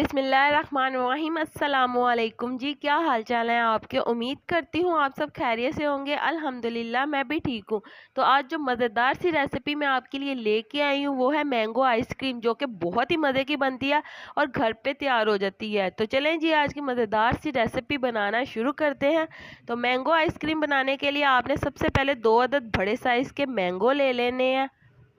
बिस्मिल्लाहिर्रहमानिर्रहीम। अस्सलामुअलैकुम जी, क्या हाल चाल है आपके। उम्मीद करती हूँ आप सब खैरियत से होंगे। अल्हम्दुलिल्लाह मैं भी ठीक हूँ। तो आज जो मज़ेदार सी रेसिपी मैं आपके लिए लेके आई हूँ वो है मैंगो आइसक्रीम, जो कि बहुत ही मज़े की बनती है और घर पे तैयार हो जाती है। तो चलें जी, आज की मज़ेदार सी रेसिपी बनाना शुरू करते हैं। तो मैंगो आइसक्रीम बनाने के लिए आपने सबसे पहले 2 अदद बड़े साइज़ के मैंगो ले लेने हैं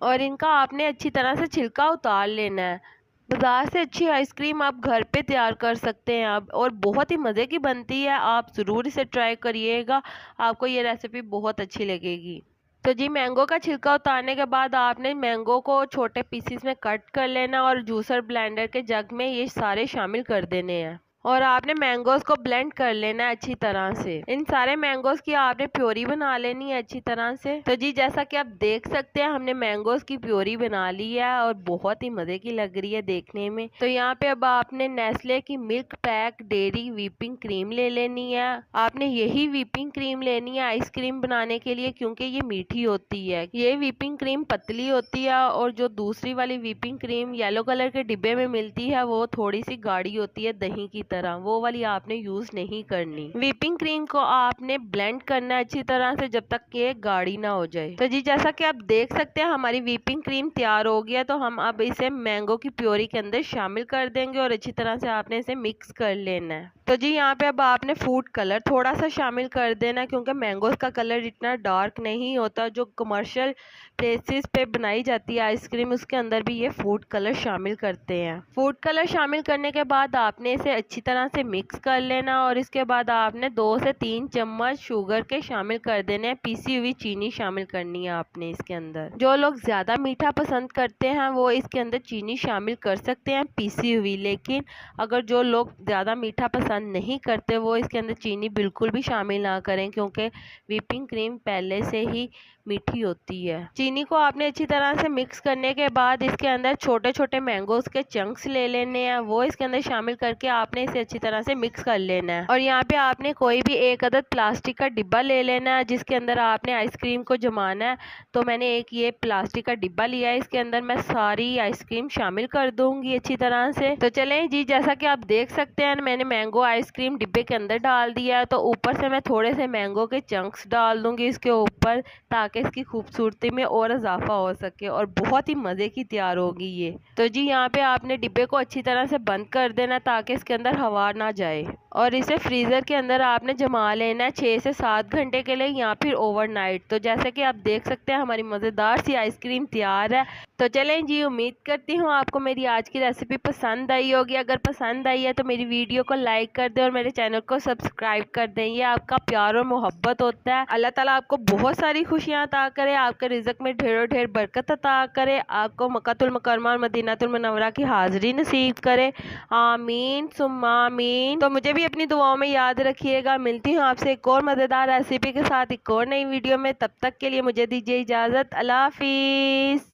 और इनका आपने अच्छी तरह से छिलका उतार लेना है। बाज़ार से अच्छी आइसक्रीम आप घर पे तैयार कर सकते हैं आप, और बहुत ही मज़े की बनती है। आप ज़रूर इसे ट्राई करिएगा, आपको ये रेसिपी बहुत अच्छी लगेगी। तो जी, मैंगो का छिलका उतारने के बाद आपने मैंगो को छोटे पीसीस में कट कर लेना और जूसर ब्लेंडर के जग में ये सारे शामिल कर देने हैं और आपने मैंगोज़ को ब्लेंड कर लेना है अच्छी तरह से। इन सारे मैंगोज़ की आपने प्योरी बना लेनी है अच्छी तरह से। तो जी, जैसा कि आप देख सकते हैं हमने मैंगोज़ की प्योरी बना ली है और बहुत ही मज़े की लग रही है देखने में। तो यहाँ पे अब आपने नेस्ले की milk pack dairy whipping cream ले लेनी है। आपने यही व्हिपिंग क्रीम लेनी है आइसक्रीम बनाने के लिए, क्योंकि ये मीठी होती है। ये व्हिपिंग क्रीम पतली होती है और जो दूसरी वाली व्हिपिंग क्रीम येलो कलर के डिब्बे में मिलती है वो थोड़ी सी गाढ़ी होती है, दही की तरह। वो वाली आपने यूज नहीं करनी। व्हिपिंग क्रीम को आपने ब्लेंड करना है अच्छी तरह से जब तक कि गाढ़ी ना हो जाए। तो जी, जैसा कि आप देख सकते हैं हमारी व्हिपिंग क्रीम तैयार हो गया। तो हम अब इसे मैंगो की प्योरी के अंदर शामिल कर देंगे और अच्छी तरह से आपने इसे मिक्स कर लेना है। तो जी, यहाँ पे अब आपने फूड कलर थोड़ा सा शामिल कर देना, क्योंकि मैंगोज का कलर इतना डार्क नहीं होता। जो कमर्शियल प्लेसेस पे बनाई जाती है आइसक्रीम, उसके अंदर भी ये फूड कलर शामिल करते हैं। फूड कलर शामिल करने के बाद आपने इसे अच्छी तरह से मिक्स कर लेना और इसके बाद आपने 2 से 3 चम्मच शुगर के शामिल कर देने हैं। पीसी हुई चीनी शामिल करनी है आपने इसके अंदर। जो लोग ज़्यादा मीठा पसंद करते हैं वो इसके अंदर चीनी शामिल कर सकते हैं पीसी हुई, लेकिन अगर जो लोग ज़्यादा मीठा पसंद नहीं करते वो इसके अंदर चीनी बिल्कुल भी शामिल ना करें, क्योंकि व्हिपिंग क्रीम पहले से ही मीठी होती है। चीनी को आपने अच्छी तरह से मिक्स करने के बाद इसके अंदर छोटे छोटे मैंगोज के चंक्स ले लेने हैं, वो इसके अंदर शामिल करके आपने इसे अच्छी तरह से मिक्स कर लेना है। और यहाँ पे आपने कोई भी एक अदद प्लास्टिक का डिब्बा ले लेना है जिसके अंदर आपने आइसक्रीम को जमाना है। तो मैंने एक ये प्लास्टिक का डिब्बा लिया है, इसके अंदर मैं सारी आइसक्रीम शामिल कर दूंगी अच्छी तरह से। तो चलें जी, जैसा कि आप देख सकते हैं मैंने मैंगो आइसक्रीम डिब्बे के अंदर डाल दिया है। तो ऊपर से मैं थोड़े से मैंगो के चंक्स डाल दूंगी इसके ऊपर, ताकि इसकी खूबसूरती में और इजाफा हो सके और बहुत ही मज़े की तैयार होगी ये। तो जी, यहाँ पे आपने डिब्बे को अच्छी तरह से बंद कर देना ताकि इसके अंदर हवा ना जाए और इसे फ्रीज़र के अंदर आपने जमा लेना है 6 से 7 घंटे के लिए या फिर ओवरनाइट। तो जैसे कि आप देख सकते हैं हमारी मज़ेदार सी आइसक्रीम तैयार है। तो चलें जी, उम्मीद करती हूँ आपको मेरी आज की रेसिपी पसंद आई होगी। अगर पसंद आई है तो मेरी वीडियो को लाइक कर दें और मेरे चैनल को सब्सक्राइब कर दें। ये आपका प्यार और मोहब्बत होता है। अल्लाह ताला आपको बहुत सारी खुशियाँ अता करे, आपके रिज़्क में ढेरों ढेर बरकत अता करे, आपको मक्कातुल मुकर्रमा और मदीनातुल मुनव्वरा की हाज़िरी नसीब करे। आमीन सुम्मा आमीन। तो मुझे भी अपनी दुआओं में याद रखिएगा। मिलती हूँ आपसे एक और मज़ेदार रेसिपी के साथ एक और नई वीडियो में। तब तक के लिए मुझे दीजिए इजाज़त। अल्लाह हाफिज़।